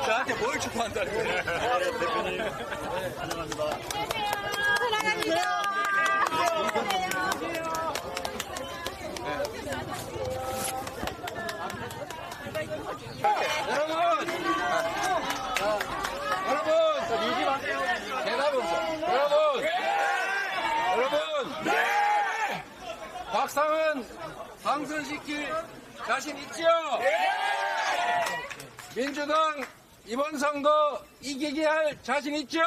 저한테 뭘 축하한다. 대표님. 안녕합니다. 사랑합니다. 곽상은 당선시킬 자신 있죠? 민주당 이번 선거 이기게 할 자신 있죠?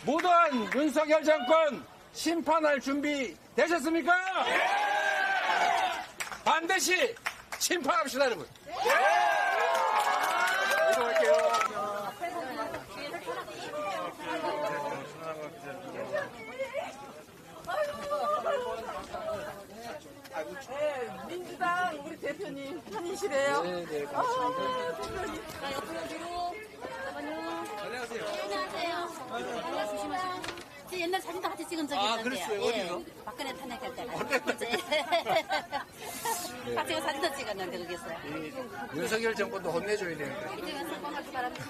무도한 윤석열 정권 심판할 준비 되셨습니까? 반드시 심판합시다, 여러분. 네, 민주당 우리 대표님 편이시래요. 네, 대표님. 자, 옆으로 뒤로. 잠깐만요. 안녕하세요. 안녕하세요. 안녕, 조심하세요. 제 옛날 사진도 같이 찍은 적이 있는데요. 그랬어요? 어디서? 박근혜 탄핵할 때가. 같이 사진도 찍었는데, 거기서. 윤석열 정권도 혼내줘야 되는데. 이제 성공하기 바랍니다.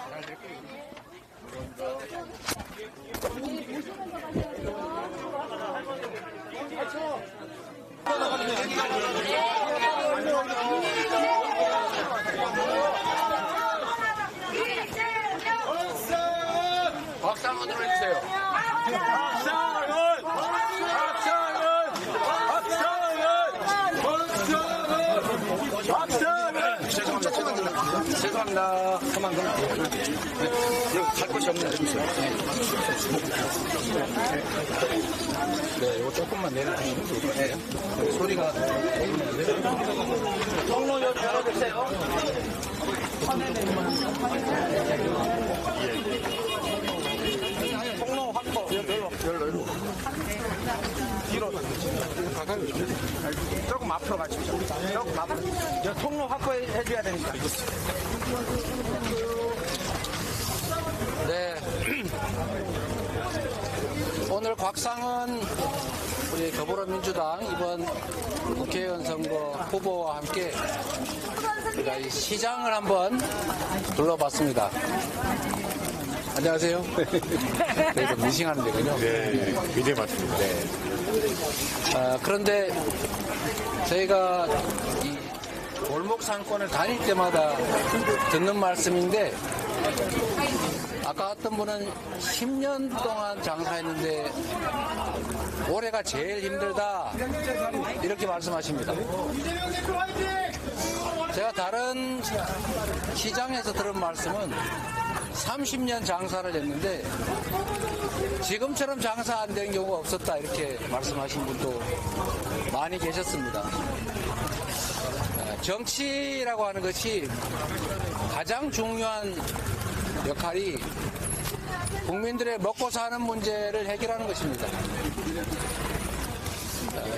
박상은으로 해주세요. 죄송합니다. 가만 여기 갈 곳이 없네. 네, 이거 조금만 내려주시면 좋을 것 같아요. 소리가 통로 좀 열어주세요. 통로 확보. 열로. 뒤로. 조금 앞으로 가십시오. 조금 앞으로. 저 통로 확보해줘야 되니까. 네. 오늘 곽상은 우리 더불어민주당 이번 국회의원 선거 후보와 함께 우리가 이 시장을 한번 둘러봤습니다. 안녕하세요. 그래서 미싱하는 데군요. 네, 굉장히 많습니다. 네. 그런데 저희가 이 골목 상권을 다닐 때마다 듣는 말씀인데 아까 어떤 분은 10년 동안 장사했는데 올해가 제일 힘들다 이렇게 말씀하십니다. 제가 다른 시장에서 들은 말씀은 30년 장사를 했는데 지금처럼 장사 안 된 경우가 없었다 이렇게 말씀하신 분도 많이 계셨습니다. 정치라고 하는 것이 가장 중요한 역할이 국민들의 먹고 사는 문제를 해결하는 것입니다.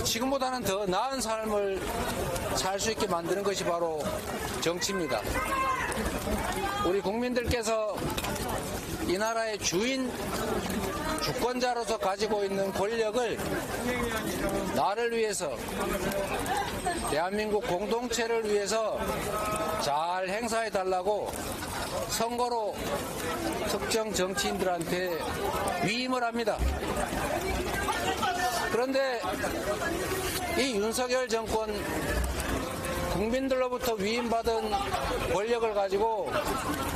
지금보다는 더 나은 삶을 살 수 있게 만드는 것이 바로 정치입니다. 우리 국민들께서 이 나라의 주권자로서 가지고 있는 권력을 나를 위해서 대한민국 공동체를 위해서 잘 행사해 달라고 선거로 특정 정치인들한테 위임을 합니다. 그런데 이 윤석열 정권 국민들로부터 위임받은 권력을 가지고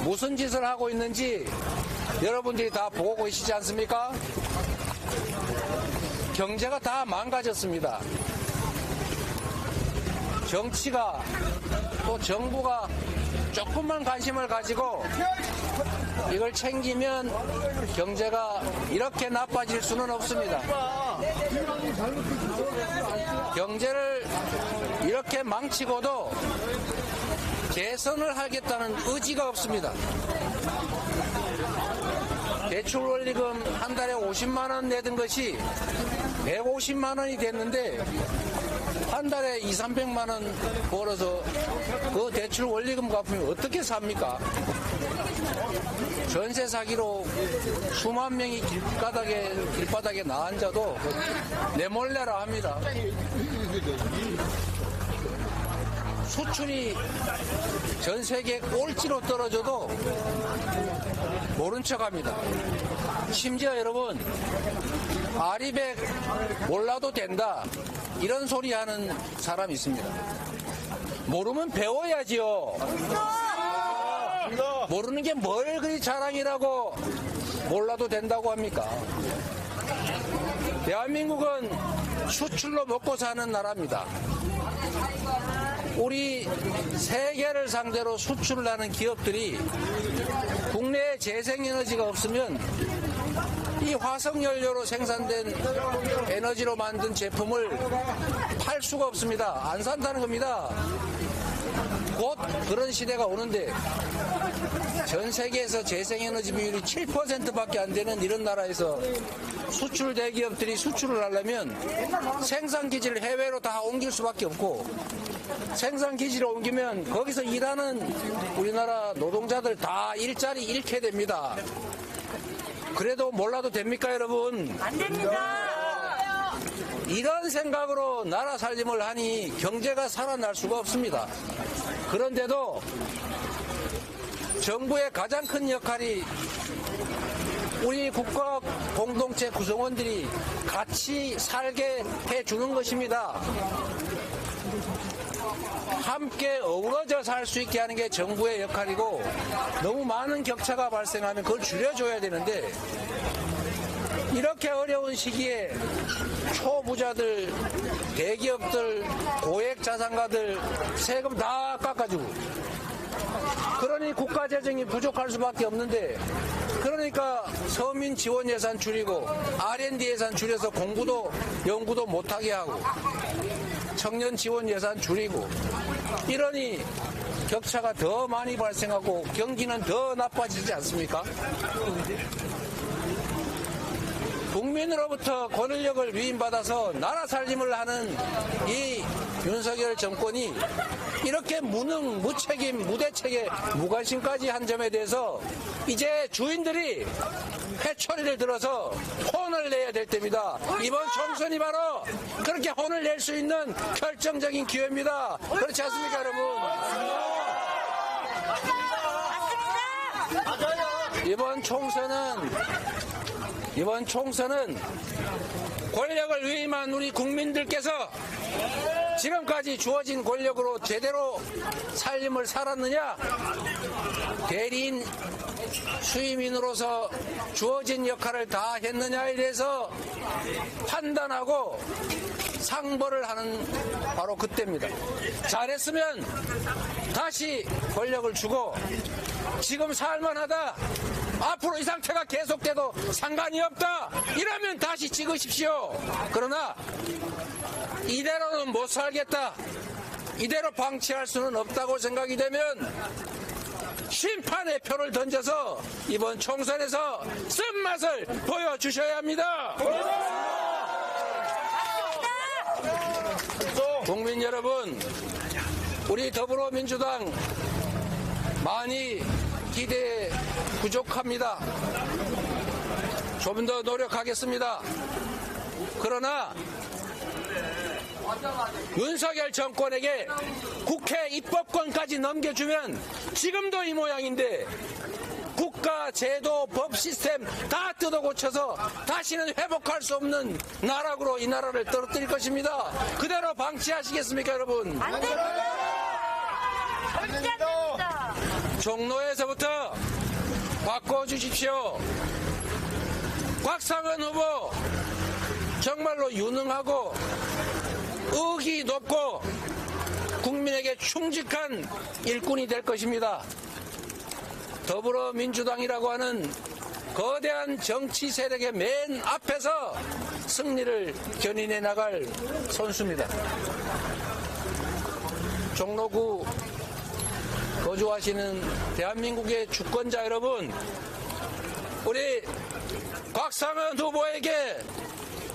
무슨 짓을 하고 있는지 여러분들이 다 보고 계시지 않습니까? 경제가 다 망가졌습니다. 정치가 또 정부가 조금만 관심을 가지고 이걸 챙기면 경제가 이렇게 나빠질 수는 없습니다. 경제를 이렇게 망치고도 개선을 하겠다는 의지가 없습니다. 대출 원리금 한 달에 50만 원 내던 것이 150만 원이 됐는데 한 달에 200~300만 원 벌어서 그 대출 원리금 갚으면 어떻게 삽니까? 전세 사기로 수만 명이 길바닥에 나앉아도 내몰래라 합니다. 수출이 전 세계 꼴찌로 떨어져도 모른 척합니다. 심지어 여러분 아리백 몰라도 된다 이런 소리 하는 사람이 있습니다. 모르면 배워야지요. 모르는 게 뭘 그리 자랑이라고 몰라도 된다고 합니까? 대한민국은 수출로 먹고 사는 나라입니다. 우리 세계를 상대로 수출을 하는 기업들이 국내에 재생에너지가 없으면 이 화석연료로 생산된 에너지로 만든 제품을 팔 수가 없습니다. 안 산다는 겁니다. 곧 그런 시대가 오는데 전 세계에서 재생에너지 비율이 7%밖에 안 되는 이런 나라에서 수출 대기업들이 수출을 하려면 생산기지를 해외로 다 옮길 수밖에 없고 생산기지를 옮기면 거기서 일하는 우리나라 노동자들 다 일자리 잃게 됩니다. 그래도 몰라도 됩니까 여러분? 안 됩니다. 이런 생각으로 나라 살림을 하니 경제가 살아날 수가 없습니다. 그런데도 정부의 가장 큰 역할이 우리 국가 공동체 구성원들이 같이 살게 해주는 것입니다. 함께 어우러져 살 수 있게 하는 게 정부의 역할이고 너무 많은 격차가 발생하면 그걸 줄여줘야 되는데 이렇게 어려운 시기에 초부자들, 대기업들, 고액자산가들 세금 다 깎아주고 그러니 국가재정이 부족할 수밖에 없는데 그러니까 서민 지원 예산 줄이고 R&D 예산 줄여서 공부도 연구도 못하게 하고 청년 지원 예산 줄이고 이러니 격차가 더 많이 발생하고 경기는 더 나빠지지 않습니까? 국민으로부터 권력을 위임받아서 나라 살림을 하는 이 윤석열 정권이 이렇게 무능, 무책임, 무대책에 무관심까지 한 점에 대해서 이제 주인들이 회초리를 들어서 혼을 내야 될 때입니다. 이번 총선이 바로 그렇게 혼을 낼 수 있는 결정적인 기회입니다. 그렇지 않습니까, 여러분? 이번 총선은 권력을 위임한 우리 국민들께서 지금까지 주어진 권력으로 제대로 살림을 살았느냐? 대리인 수임인으로서 주어진 역할을 다 했느냐에 대해서 판단하고 상벌을 하는 바로 그때입니다. 잘했으면 다시 권력을 주고 지금 살만하다. 앞으로 이 상태가 계속돼도 상관이 없다. 이러면 다시 찍으십시오. 그러나 이대로는 못 살겠다. 이대로 방치할 수는 없다고 생각이 되면 심판의 표를 던져서 이번 총선에서 쓴맛을 보여주셔야 합니다. 국민 여러분, 우리 더불어민주당 많이 기대에 부족합니다. 좀 더 노력하겠습니다. 그러나 윤석열 정권에게 국회 입법권까지 넘겨주면 지금도 이 모양인데 국가, 제도, 법 시스템 다 뜯어고쳐서 다시는 회복할 수 없는 나락으로 이 나라를 떨어뜨릴 것입니다. 그대로 방치하시겠습니까, 여러분? 안 됩니다. 절대 안 됩니다. 종로에서부터 바꿔주십시오. 곽상은 후보 정말로 유능하고 의기 높고 국민에게 충직한 일꾼이 될 것입니다. 더불어민주당이라고 하는 거대한 정치 세력의 맨 앞에서 승리를 견인해 나갈 선수입니다. 종로구 거주하시는 대한민국의 주권자 여러분, 우리 곽상은 후보에게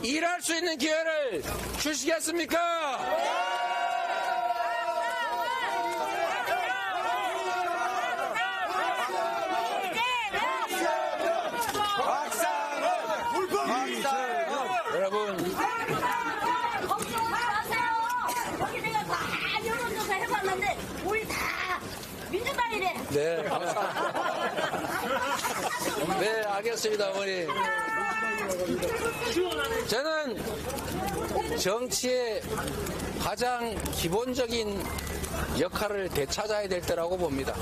일할 수 있는 기회를 주시겠습니까? 여러분, 다 여론조사 해봤는데 우리 다 민주당이래. 네. 네, 알겠습니다, 어머니. 저는 정치의 가장 기본적인 역할을 되찾아야 될 때라고 봅니다.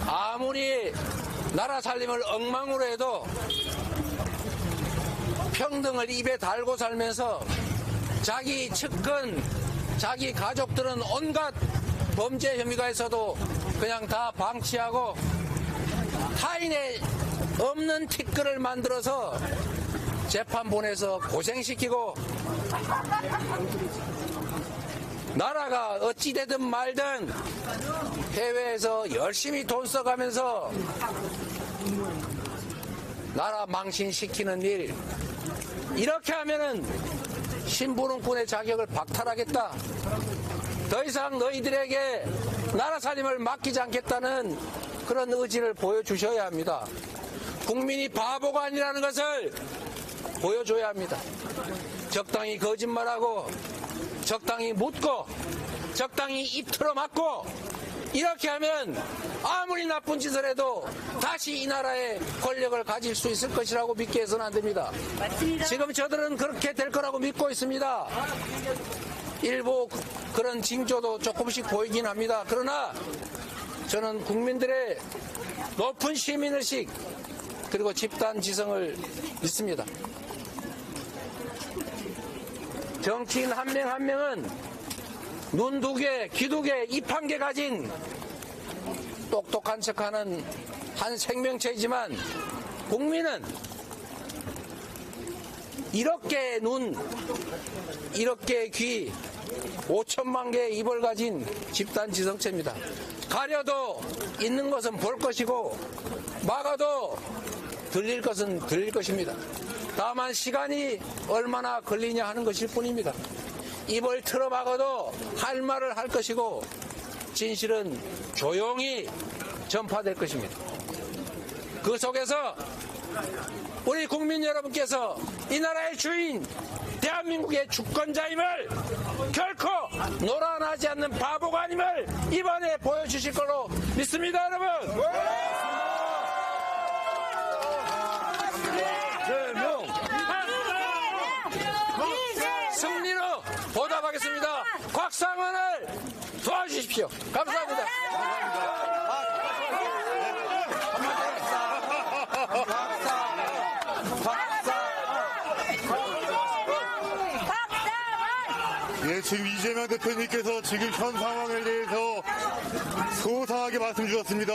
아무리 나라 살림을 엉망으로 해도 평등을 입에 달고 살면서 자기 측근, 자기 가족들은 온갖 범죄 혐의가 있어도 그냥 다 방치하고 타인의 없는 티끌을 만들어서 재판 보내서 고생시키고 나라가 어찌되든 말든 해외에서 열심히 돈 써가면서 나라 망신시키는 일, 이렇게 하면은 신부름꾼의 자격을 박탈하겠다. 더 이상 너희들에게 나라 살림을 맡기지 않겠다는 그런 의지를 보여주셔야 합니다. 국민이 바보가 아니라는 것을 보여줘야 합니다. 적당히 거짓말하고 적당히 묻고 적당히 입 틀어막고 이렇게 하면 아무리 나쁜 짓을 해도 다시 이 나라의 권력을 가질 수 있을 것이라고 믿게 해서는 안 됩니다. 맞습니다. 지금 저들은 그렇게 될 거라고 믿고 있습니다. 일부 그런 징조도 조금씩 보이긴 합니다. 그러나 저는 국민들의 높은 시민의식 그리고 집단지성을 믿습니다. 정치인 한 명 한 명은 눈 두 개, 귀 두 개, 입 한 개 가진 똑똑한 척하는 한 생명체이지만 국민은 이렇게 눈, 이렇게 귀, 5천만 개의 입을 가진 집단지성체입니다. 가려도 있는 것은 볼 것이고 막아도 들릴 것은 들릴 것입니다. 다만 시간이 얼마나 걸리냐 하는 것일 뿐입니다. 입을 틀어막아도 할 말을 할 것이고 진실은 조용히 전파될 것입니다. 그 속에서 우리 국민 여러분께서 이 나라의 주인, 대한민국의 주권자임을 결코 노란하지 않는 바보가 아님을 이번에 보여주실 걸로 믿습니다, 여러분. 승리로 보답하겠습니다. 곽상원을 도와주십시오. 감사합니다. 예, 지금 이재명 대표님께서 지금 현 상황에 대해서 소상하게 말씀 주셨습니다.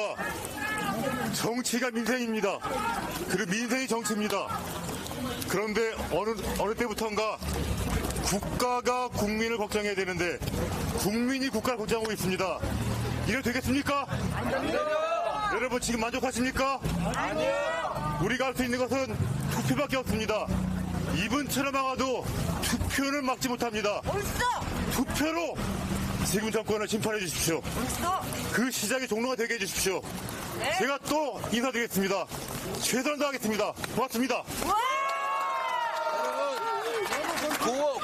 정치가 민생입니다. 그리고 민생이 정치입니다. 그런데 어느 때부턴가 국가가 국민을 걱정해야 되는데 국민이 국가를 걱정하고 있습니다. 이래 되겠습니까? 아니요. 여러분 지금 만족하십니까? 아니요. 우리가 할 수 있는 것은 투표밖에 없습니다. 입은 막아도 투표는 막지 못합니다. 투표로 지금 정권을 심판해 주십시오. 그 시작의 종로가 되게 해주십시오. 제가 또 인사드리겠습니다. 최선을 다하겠습니다. 고맙습니다.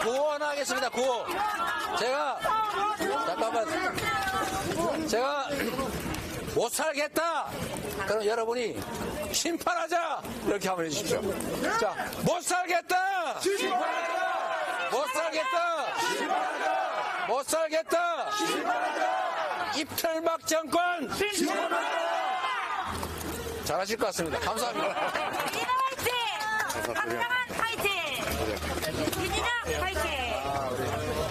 구호 하나 하겠습니다. 구호. 제가 못 살겠다. 그럼 여러분이 심판하자 이렇게 한번 해주십시오. 자, 못 살겠다. 심판하자. 못 살겠다. 심판하자. 못 살겠다. 심판하자. 입틀막 정권. 심판하자. 잘하실 것 같습니다. 감사합니다. 화이팅! 박상원 화이팅! 민주당 화이팅!